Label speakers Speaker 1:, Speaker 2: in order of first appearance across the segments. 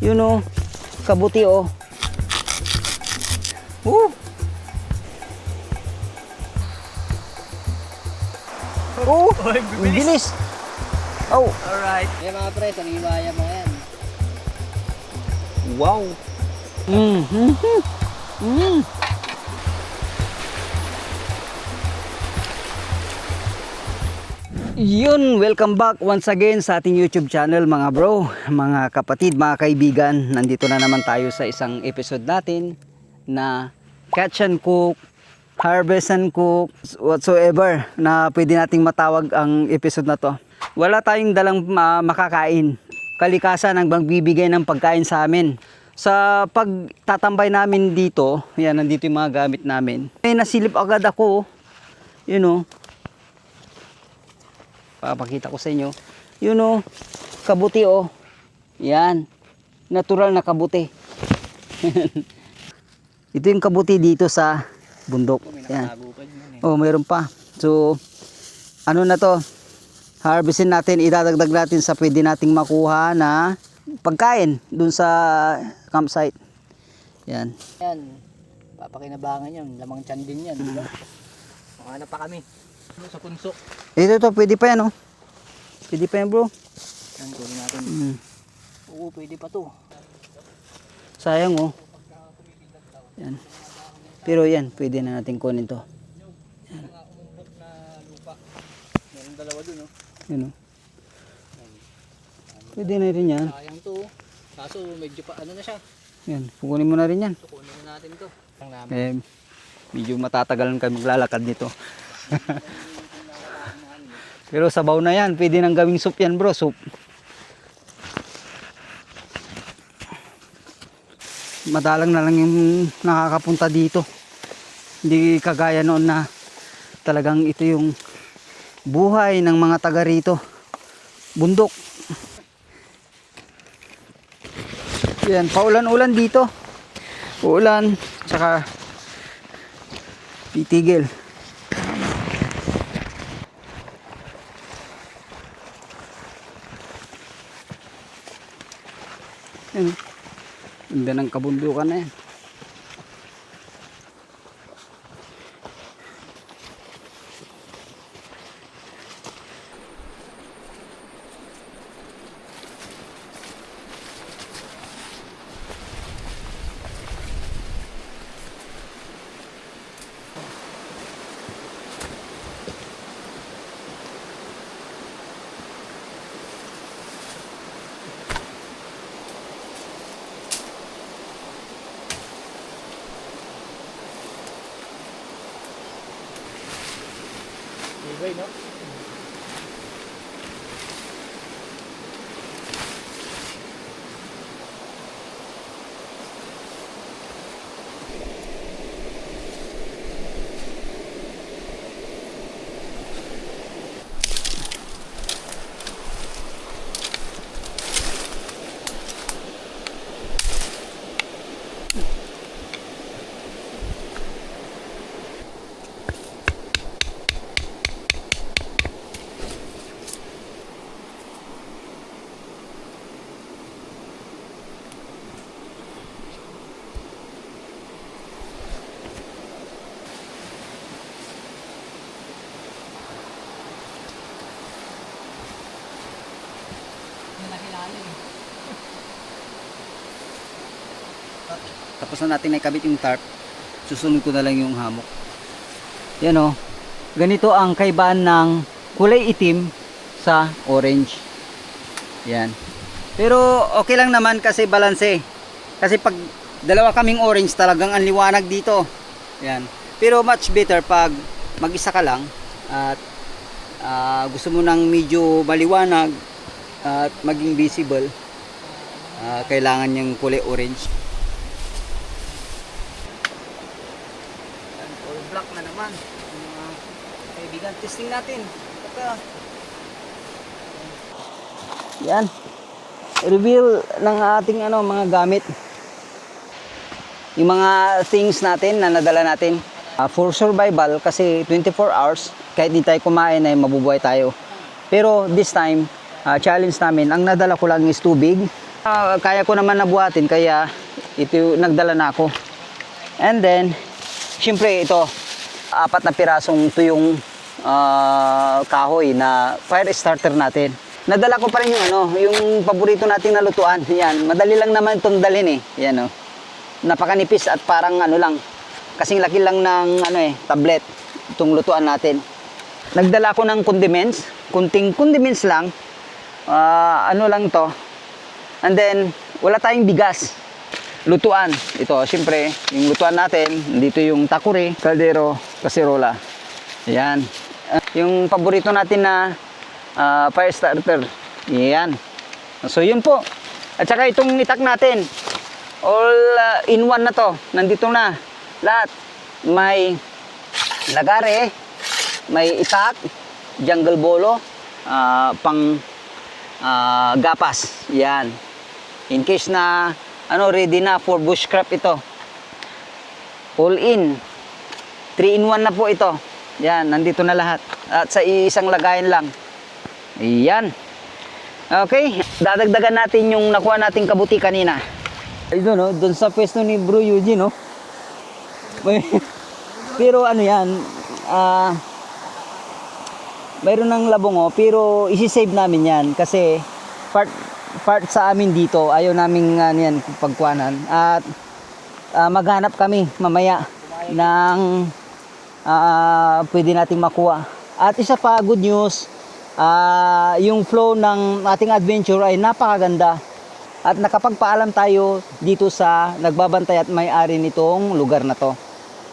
Speaker 1: You know, kabuti oh. Woo! Oh, bilis. Oh,
Speaker 2: Alright. Yan mga pre, tangiwaya mo yan.
Speaker 1: wow. Yun, welcome back once again sa ating YouTube channel mga bro, mga kapatid, mga kaibigan. Nandito na naman tayo sa isang episode natin na catch and cook, harvest and cook, whatsoever na pwede nating matawag ang episode na to. Wala tayong dalang makakain. Kalikasan ang magbibigay ng pagkain sa amin. Sa pagtatambay namin dito, yan, nandito yung mga gamit namin. May nasilip agad ako, you know. Papakita ko sa inyo. You know, kabuti oh. Yan. Natural na kabuti. Ito yung kabuti dito sa bundok. Yan. Oh, mayroon pa. So, ano na to? Harvestin natin, idadagdag natin sa pwede nating makuha na pagkain dun sa campsite. Yan.
Speaker 2: Yan. Papakinabangan yan. Lamang tiyan din yan. Diba? Makahanap pa kami. Sa punsok.
Speaker 1: Ito to, pwede pa yan oh. Pwede pa yan bro.
Speaker 2: Yan, kunin natin. Oo, pwede pa to.
Speaker 1: Sayang oh. Yan. Pero yan, pwede na natin kunin to. Yan.
Speaker 2: Meron dalawa dun, oh.
Speaker 1: Yan oh. Pwede na rin yan.
Speaker 2: Sayang to. Kaso medyo pa, ano na siya.
Speaker 1: Yan, kukunin mo na rin yan.
Speaker 2: So, kunin na natin to.
Speaker 1: Medyo matatagalan kayo maglalakad nito. Pero sabaw na yan, pwede nang gawing soup yan bro, soup. Madalang na lang yung nakakapunta dito. Hindi kagaya noon na talagang ito yung buhay ng mga taga rito. Bundok. Yan, paulan-ulan dito. Uulan, tsaka titigil. Yan. Ganda ng kabundukan na yan.
Speaker 2: Anyway, no?
Speaker 1: Tapos na natin nakabit yung tarp, susunod ko na lang yung hammock. Yan o, ganito ang kaibahan ng kulay itim sa orange. Yan. Pero okay lang naman kasi balanse. Kasi pag dalawa kaming orange talagang ang liwanag dito. Yan. Pero much better pag mag-isa ka lang at gusto mo nang medyo maliwanag at maging visible, kailangan niyang kulay orange. All black na naman. Kaibigan, testing natin. Yan. Reveal ng ating mga gamit. Yung mga things natin na nadala natin. For survival kasi 24 hours kahit di tayo kumain ay mabubuhay tayo. Pero this time, challenge namin, ang nadala ko lang is tubig, Kaya ko naman nabuhatin kaya ito nagdala na ako. And then, syempre ito, 4 na pirasong tuyong kahoy na fire starter natin. Nadala ko pa rin yung paborito nating nalutuan. Yan, madali lang naman itong dalhin Yan napakanipis at parang lang, kasing laki lang ng tablet itong lutuan natin. Nagdala ko ng condiments, kunting condiments lang. Lang to. And then, wala tayong bigas. Lutuan. Ito, syempre, yung lutuan natin, dito yung takuri, kaldero, kaserola. Ayan. Yung paborito natin na fire starter. Ayan. So, yun po. At saka itong itak natin, all in one na to. Nandito na. Lahat. May lagare, may itak, jungle bolo, pang gapas. Yan. In case na ready na for bushcraft ito. All in. 3-in-1 na po ito. Yan, nandito na lahat. At sa isang lagayan lang. Yan. Okay, dadagdagan natin yung nakuha nating kabuti kanina. Ayun doon sa pwesto ni Bro Eugene pero yan, mayroon ng labong pero isi-save namin yan kasi part sa amin dito, ayaw naming yan pagkuhanan at maghanap kami mamaya ng pwede nating makuha. At isa pa, good news, yung flow ng ating adventure ay napakaganda at nakapagpaalam tayo dito sa nagbabantay at may-ari nitong lugar na to.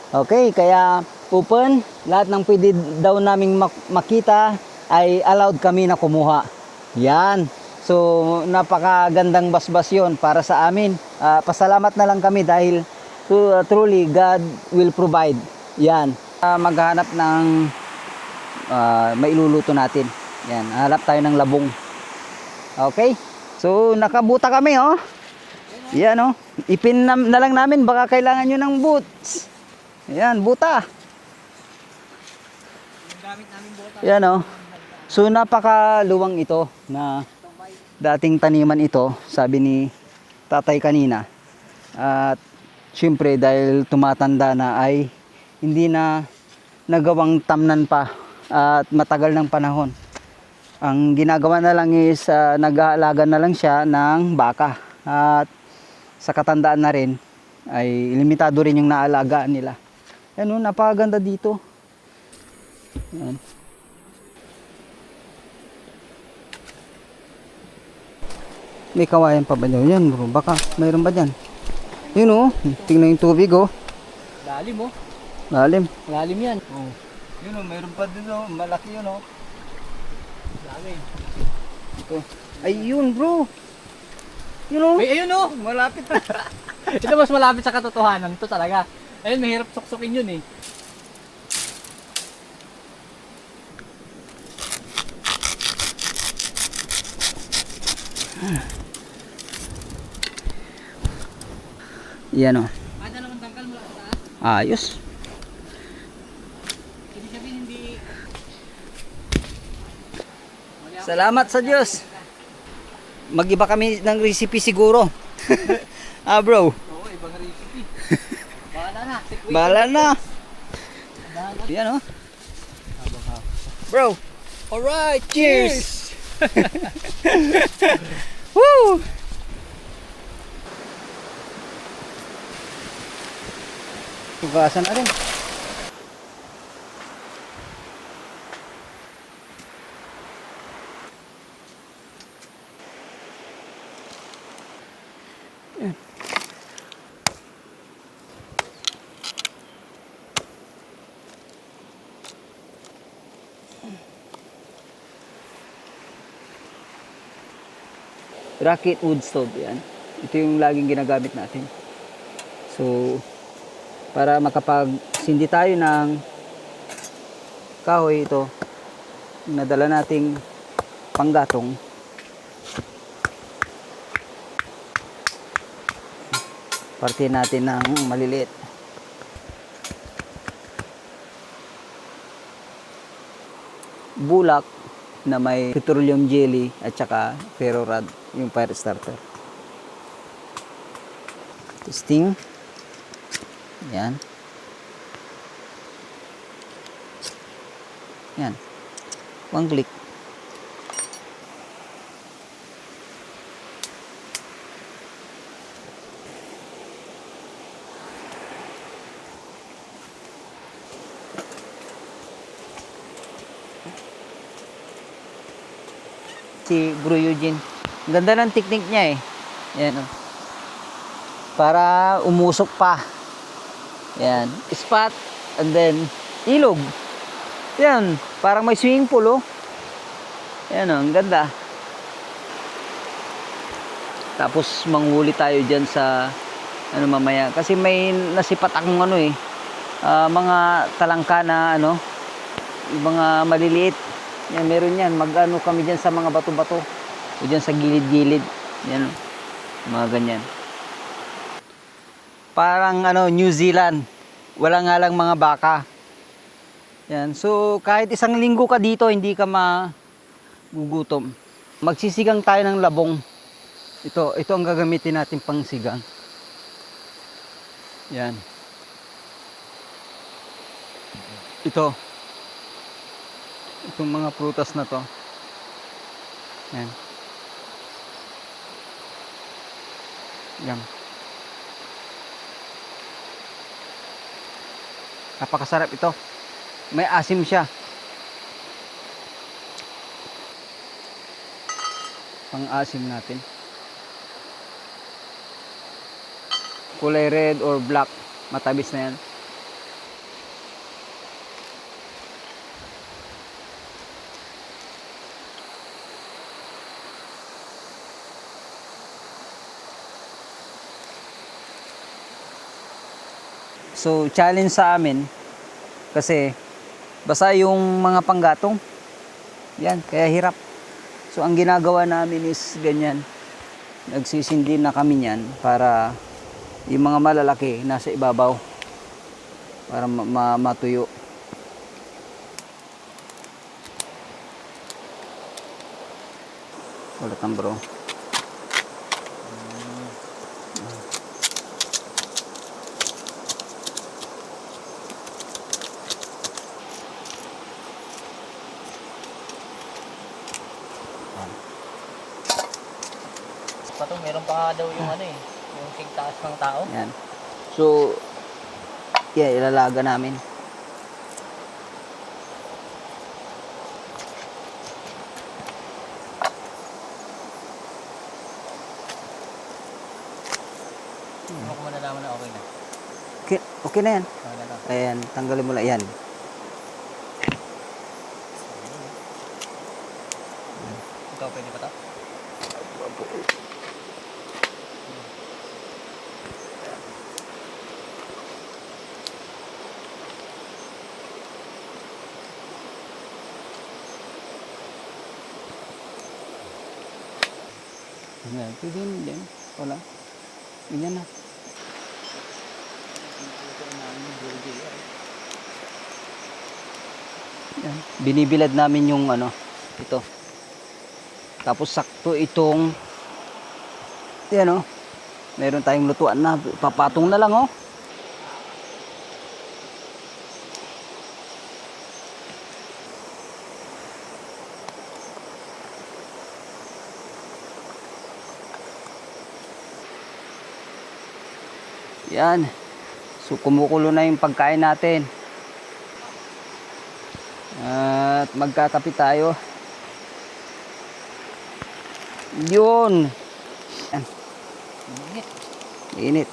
Speaker 1: Okay, kaya open, lahat ng pwede daw naming makita ay allowed kami na kumuha. Yan. So, napakagandang basbas yon para sa amin. Pasalamat na lang kami dahil truly God will provide. Yan. Maghanap ng mailuluto natin. Yan. Hanap tayo ng labong. Okay? So, nakabuta kami Yan Ipin na lang namin. Baka kailangan nyo ng boots. Yan, buta. Yan So, napakaluwang ito na dating taniman ito, sabi ni tatay kanina. At syempre dahil tumatanda na ay hindi na nagawang tamnan pa at matagal ng panahon. Ang ginagawa na lang is nag-aalaga na lang siya ng baka. At sa katandaan na rin ay limitado rin yung naalagaan nila. Yan napakaganda dito. Yan. May kawayan pa ba dyan? Yan bro, baka mayroon ba dyan? Yun tingnan yung tubig
Speaker 2: Lalim
Speaker 1: Lalim.
Speaker 2: Lalim yan.
Speaker 1: Yun mayroon pa din malaki yun
Speaker 2: Dami.
Speaker 1: Ito. Ayun bro. Yun
Speaker 2: Ay, ayun
Speaker 1: malapit na.
Speaker 2: Ito mas malapit sa katotohanan. Ito talaga. Ayun, mahirap suksukin yun
Speaker 1: Yan
Speaker 2: Ada naman tangkal mula sa taas.
Speaker 1: Ayos.
Speaker 2: Ibig sabihin hindi...
Speaker 1: Salamat sa Diyos. Mag-iba kami ng recipe siguro. Bro.
Speaker 2: Oo, ibang recipe. Bahala na.
Speaker 1: Bahala na. Yan Bro.
Speaker 2: Alright,
Speaker 1: Cheers. Woo! Tugasan na rin. Rocket wood stove yan. Ito yung laging ginagamit natin. So, para makapag-sindi tayo ng kahoy ito, nadala nating panggatong. Parte natin ng maliliit. Bulak na may petroleum jelly at saka ferro rod, yung fire starter. Testing. Yan. Yan. One click. Si Bro Eugene. Ang ganda ng technique niya eh. Yan oh. Para umusok pa. Yan. Spot and then ilog. Yan. Parang may swimming pool oh. Yan oh. Ang ganda. Tapos manghuli tayo dyan sa ano mamaya. Kasi may nasipat akong ano eh. Mga talangka na ano. Yung mga maliliit. Yan, meron yan. Mag-ano kami dyan sa mga bato-bato. O dyan sa gilid-gilid. Yan. Mga ganyan. Parang ano, New Zealand. Wala nga lang mga baka. Yan. So, kahit isang linggo ka dito, hindi ka magugutom. Magsisigang tayo ng labong. Ito ang gagamitin natin pang sigang. Yan. Itong mga prutas na to. Yan. Yan. Napakasarap ito. May asim siya. Pang-asim natin. Kulay red or black. Matabis na yan. So, challenge sa amin kasi basa yung mga panggatong. Yan, kaya hirap. So, ang ginagawa namin is ganyan. Nagsisindi na kami niyan para yung mga malalaki nasa ibabaw para matuyo. Wala kang bro.
Speaker 2: Pato, meron pa nga daw yung ano eh, yung tigtaas ng tao.
Speaker 1: Yan. So, yeah, ilalaga namin.
Speaker 2: Ano ko malalaman na okay na?
Speaker 1: Okay na yan.
Speaker 2: Okay na to.
Speaker 1: Ayan, tanggalin mo lang yan.
Speaker 2: Ito, pwede pa to?
Speaker 1: Ayan, pwede yun din. Wala. Ganyan na. Yan. Binibilad namin yung ano, ito. Tapos sakto itong yan oh. Meron tayong lutuan na. Papatong na lang oh. Yan. So kumukulo na yung pagkain natin. At magkakape tayo. Yun. Yan.
Speaker 2: Init.
Speaker 1: Init.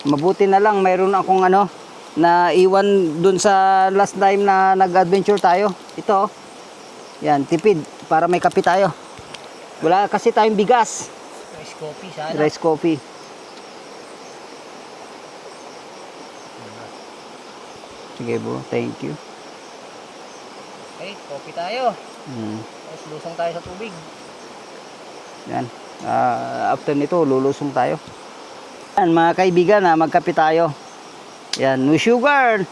Speaker 1: Mabuti na lang mayroon akong ano na iwan dun sa last time na nag-adventure tayo. Ito. Yan, tipid para may kape tayo. Wala kasi tayong bigas.
Speaker 2: Rice coffee sana.
Speaker 1: Rice coffee. Sige bro, thank you.
Speaker 2: Okay, coffee tayo.
Speaker 1: Hmm.
Speaker 2: Tapos lusong tayo sa tubig.
Speaker 1: Yan. After nito, lulusong tayo. Yan, mga kaibigan, magkape tayo. Yan, no sugar.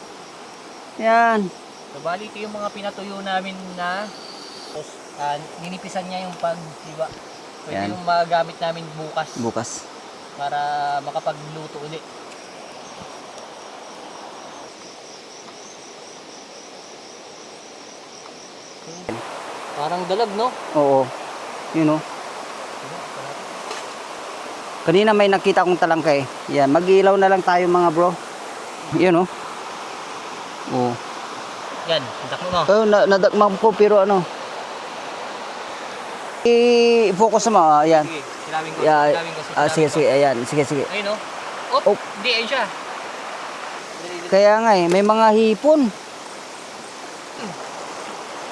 Speaker 1: Yan.
Speaker 2: So, bali ito yung mga pinatuyo namin na tapos, ninipisan niya yung pag, diba? Pwede
Speaker 1: Yan.
Speaker 2: yung magamit namin bukas.
Speaker 1: Bukas.
Speaker 2: para makapagluto ulit. Parang dalag, no?
Speaker 1: Oo. Yun oh. Kanina may nakita kong talangkay. Yan, mag-ilaw na lang tayo mga bro. Yun oh. Oh.
Speaker 2: Yan, dakmo mo.
Speaker 1: Oh, nadakmang ko pero ano. I-focus mo, ayan.
Speaker 2: Sige, silawin ko.
Speaker 1: Yeah,
Speaker 2: Silawin ko.
Speaker 1: sige, sige, ayan. Sige, sige.
Speaker 2: Ayun, no? Oh,
Speaker 1: Oh.
Speaker 2: hindi, ayun siya.
Speaker 1: Kaya nga eh, may mga hipon.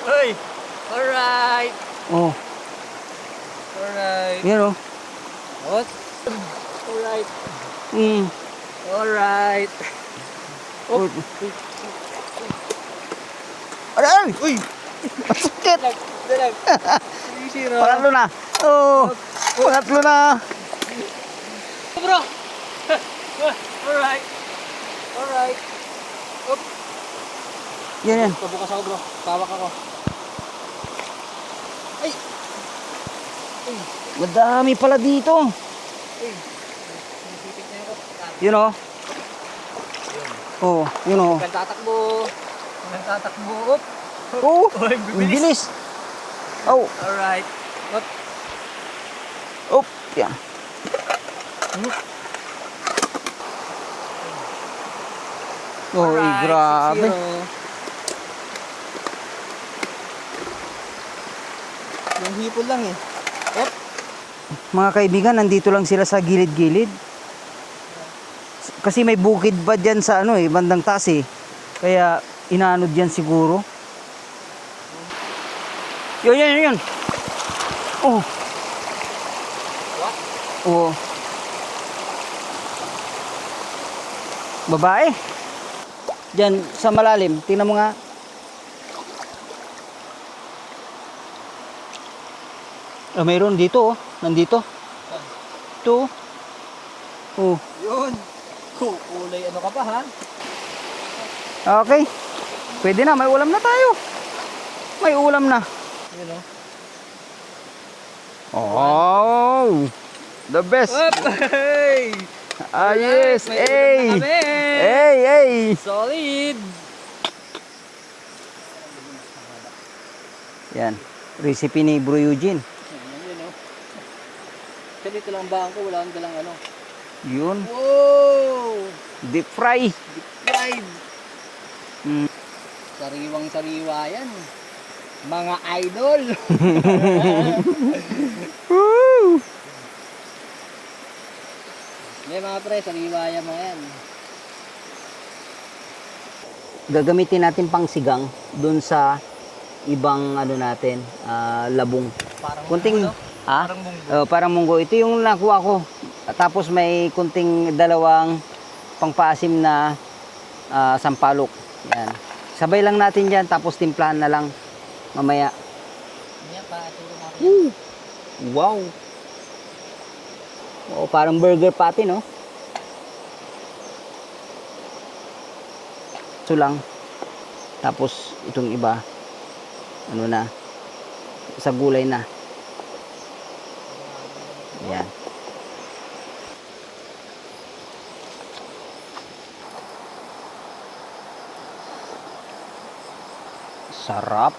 Speaker 2: Hey! Alright!
Speaker 1: Oh,
Speaker 2: Alright!
Speaker 1: yun oh.
Speaker 2: What? Alright!
Speaker 1: Mm.
Speaker 2: Alright!
Speaker 1: Oh. Aray!
Speaker 2: Uy!
Speaker 1: Masakit!
Speaker 2: Dalag! Sisira!
Speaker 1: Pangatlo na! Oh! Pangatlo na!
Speaker 2: Bro! Alright! Alright! Up!
Speaker 1: Yan yan.
Speaker 2: Pabukas ako, bro. Pawak ako. Ay! Ay!
Speaker 1: Madami pala dito.
Speaker 2: Ay! Nasipit na yung
Speaker 1: Yun oh.
Speaker 2: Yun.
Speaker 1: Oh, yun oh.
Speaker 2: Huwag tatakbo. Huwag tatakbo. Up!
Speaker 1: Oh!
Speaker 2: Ay,
Speaker 1: Ang bilis! Oh!
Speaker 2: Alright. Up!
Speaker 1: Oh! Yan. Oh,
Speaker 2: Alright,
Speaker 1: grabe.
Speaker 2: 6-0. Yung hipon lang eh. Up!
Speaker 1: Mga kaibigan, nandito lang sila sa gilid-gilid. Kasi may bukid pa dyan sa ano eh, bandang taas eh. Kaya inaanod yan siguro. Yun, yun, yun, yun. Oh.
Speaker 2: What?
Speaker 1: Oh. Babae. Diyan sa malalim. Tingnan mo nga. Ah, mayroon dito oh. Nandito. Ito. Oh.
Speaker 2: Yun! Kulay ano ka pa ha?
Speaker 1: Okay. Pwede na. May ulam na tayo. May ulam na.
Speaker 2: Yun o.
Speaker 1: Oh. The best.
Speaker 2: Up! Hey!
Speaker 1: Ah, yes.
Speaker 2: May
Speaker 1: Hey.
Speaker 2: ulam na kami.
Speaker 1: Hey, hey.
Speaker 2: Solid!
Speaker 1: Yan. Recipe ni Bro Eugene.
Speaker 2: Yun o. Kasi dito lang ba ko, wala akong dalang ano.
Speaker 1: Yun.
Speaker 2: Wow!
Speaker 1: Deep fry.
Speaker 2: Deep fried!
Speaker 1: Mm.
Speaker 2: Sariwang sariwa yan. Mga idol!
Speaker 1: Woo!
Speaker 2: May mga pre, sariwa yan mga yan.
Speaker 1: Gagamitin natin pang sigang doon sa ibang ano natin, labong.
Speaker 2: Parang
Speaker 1: Kunting,
Speaker 2: munggo, no?
Speaker 1: ha?
Speaker 2: Parang munggo.
Speaker 1: Parang munggo. Ito yung nakuha ko. Tapos may kunting dalawang pangpaasim na sampalok. Yan. Sabay lang natin yan, tapos timplahan na lang mamaya.
Speaker 2: Yan, paatulong natin.
Speaker 1: Woo! Wow! Oh, parang burger patty, no? Ito lang. Tapos itong iba, ano na, sa gulay na. Yan. Sarap.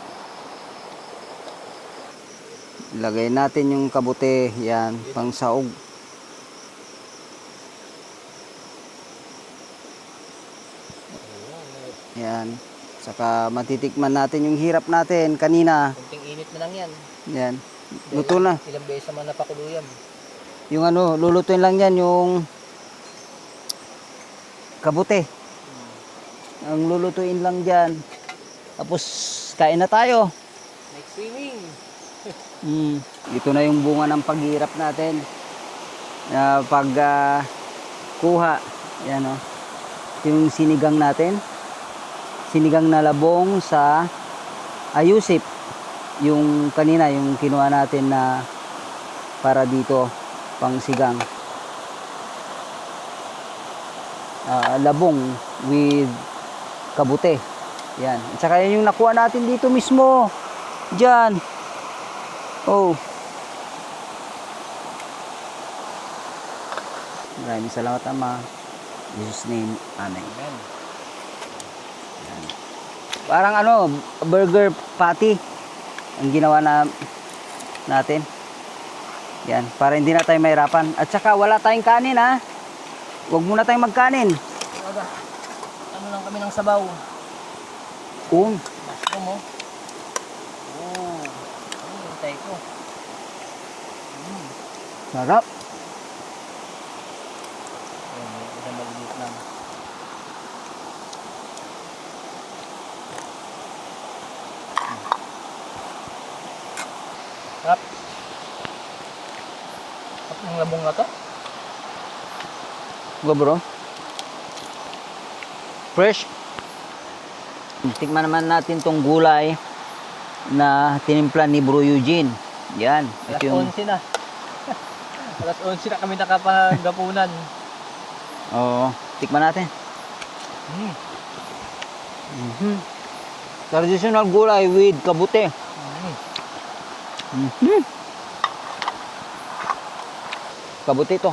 Speaker 1: Lagay natin yung kabute, yan, pang saog. Yan. Saka matitikman natin yung hirap natin kanina.
Speaker 2: Kunting init na lang yan.
Speaker 1: Yan. Luto na.
Speaker 2: Ilang beses naman napakulo yan.
Speaker 1: Yung ano, lulutuin lang yan yung kabute. Ang lulutuin lang dyan. Tapos kain na tayo.
Speaker 2: Like swimming.
Speaker 1: Ito na yung bunga ng paghirap natin. Pag kuha. Yan o. Yung sinigang natin. Sinigang na labong sa ayusip. Yung kanina, yung kinuha natin na para dito, pang sigang. Labong with kabute. Yan. At saka yan yung nakuha natin dito mismo. Diyan. Oh. Maraming salamat, Ama. In Jesus' name, Amen.
Speaker 2: Amen.
Speaker 1: Parang burger patty ang ginawa natin. Yan, para hindi na tayo mahirapan. At saka wala tayong kanin, ha. Huwag muna tayong magkanin.
Speaker 2: Aga, ano lang kami ng sabaw. Mushroom, oh. Oh, ano yung tay ko?
Speaker 1: Sarap.
Speaker 2: Ayan, isang maliit lang. Sarap. Sarap ng labong na to.
Speaker 1: Go, bro. Fresh. Tikman naman natin tong gulay na tinimpla ni Bro Eugene. Yan.
Speaker 2: Alas
Speaker 1: Ito yung,
Speaker 2: 11 na. Alas 11 na kami nakapagapunan.
Speaker 1: oo, tikman natin.
Speaker 2: Mm.
Speaker 1: Traditional gulay with kabute.
Speaker 2: Mm.
Speaker 1: Kabute ito.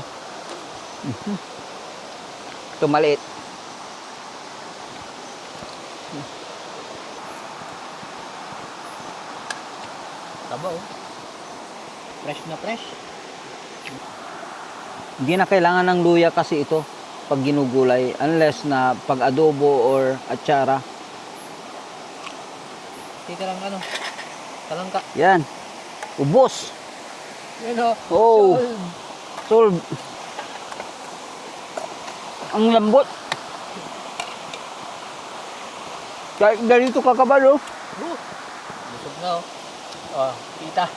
Speaker 1: Ito maliit.
Speaker 2: Taba, oh. Fresh na fresh.
Speaker 1: Hindi na kailangan ng luya kasi ito pag ginugulay unless na pag adobo or atsara.
Speaker 2: Tita lang talangka.
Speaker 1: Yan. Ubos.
Speaker 2: Yan, oh.
Speaker 1: Oh.
Speaker 2: Solve.
Speaker 1: Solve. Ang lambot. Kahit ganito kakabal, oh.
Speaker 2: Busog na, oh. Oh, kita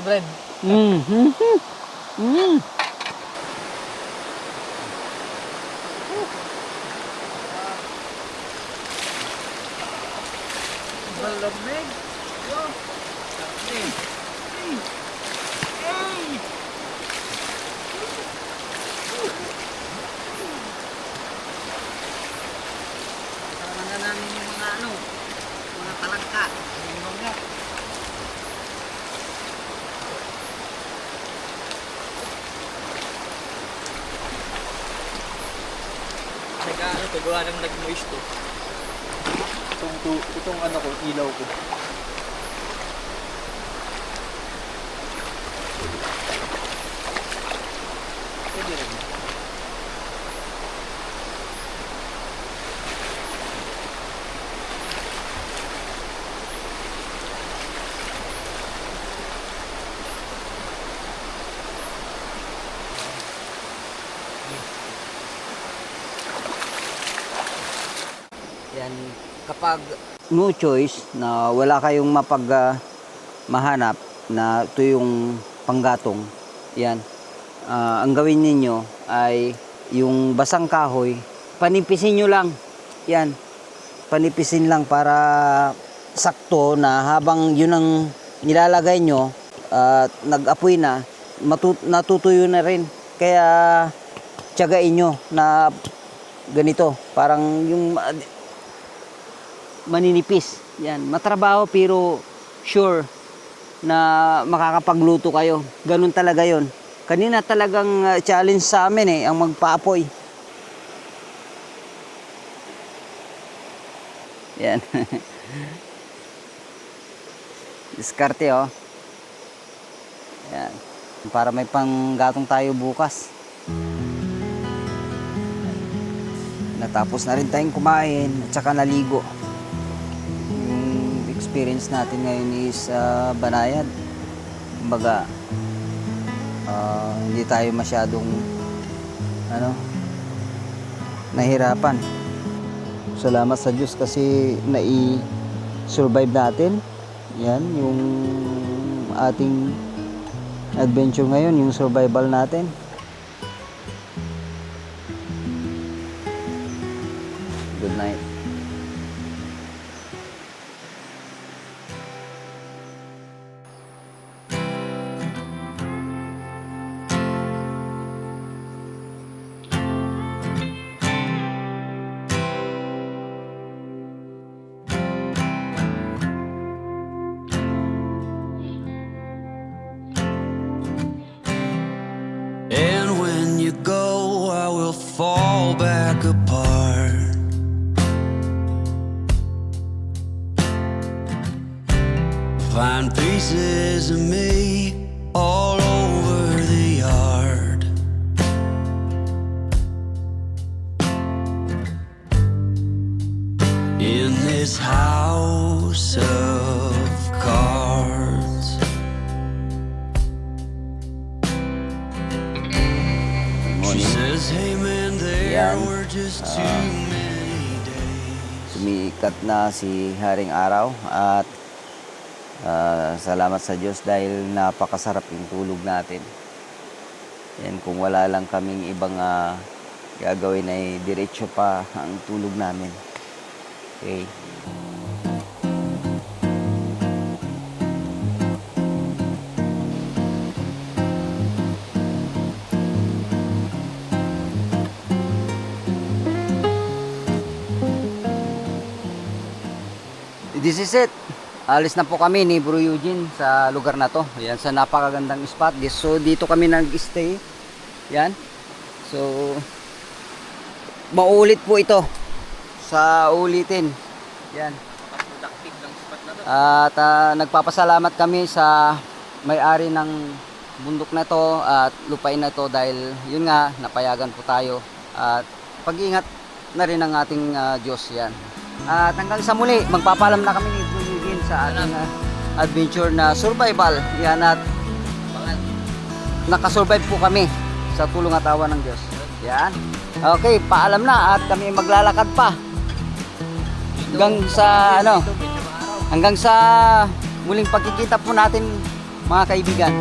Speaker 2: bread.
Speaker 1: Mm.
Speaker 2: Malamig. Yo. Kasama na namin yung mga talangka. Inom na. Ito gawa ng nag-moist to. Itong ilaw ko. Pwede rin.
Speaker 1: Yan, kapag no choice na wala kayong mahanap na ito yung panggatong, yan, ang gawin ninyo ay yung basang kahoy, panipisin nyo lang. Yan, panipisin lang para sakto na habang yun ang nilalagay nyo at nag-apoy na, natutuyo na rin. Kaya tiyagain nyo na ganito, parang yung maninipis. Yan, matrabaho pero sure na makakapagluto kayo. Ganun talaga yon. Kanina talagang challenge sa amin ang magpaapoy. Yan. Diskarte, oh. Yan. Para may panggatong tayo bukas. Natapos na rin tayong kumain at saka naligo. Yung experience natin ngayon is banayad. Kumbaga, hindi tayo masyadong nahirapan. Salamat sa Diyos kasi nai-survive natin. Yan, yung ating adventure ngayon, yung survival natin. Good night.
Speaker 3: And when you go, I pieces of me all over the yard. In this house of cards. She says, hey man, there
Speaker 1: Yan.
Speaker 3: were just too many days.
Speaker 1: Sumikat na si Haring Araw at salamat sa Diyos dahil napakasarap yung tulog natin. Yan, kung wala lang kaming ibang gagawin ay diretso pa ang tulog namin. Okay. This is it. Alis na po kami ni Bro Eugene sa lugar na to. Yan, sa napakagandang spot. So dito kami nag-stay. Yan. So maulit po ito sa ulitin. Yan.
Speaker 2: Productive ng spot na to.
Speaker 1: At nagpapasalamat kami sa may-ari ng bundok na to at lupain na to dahil yun nga napayagan po tayo at pag-ingat na rin ng ating Diyos. Yan. At hanggang sa muli, magpapaalam na kami ni Bro Eugene sa ating adventure na survival. Yan, at nakasurvive po kami sa tulong at awa ng Diyos. Yan. Okay, paalam na at kami maglalakad pa. Hanggang sa hanggang sa muling pagkikita po natin mga kaibigan.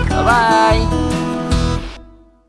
Speaker 1: Bye-bye.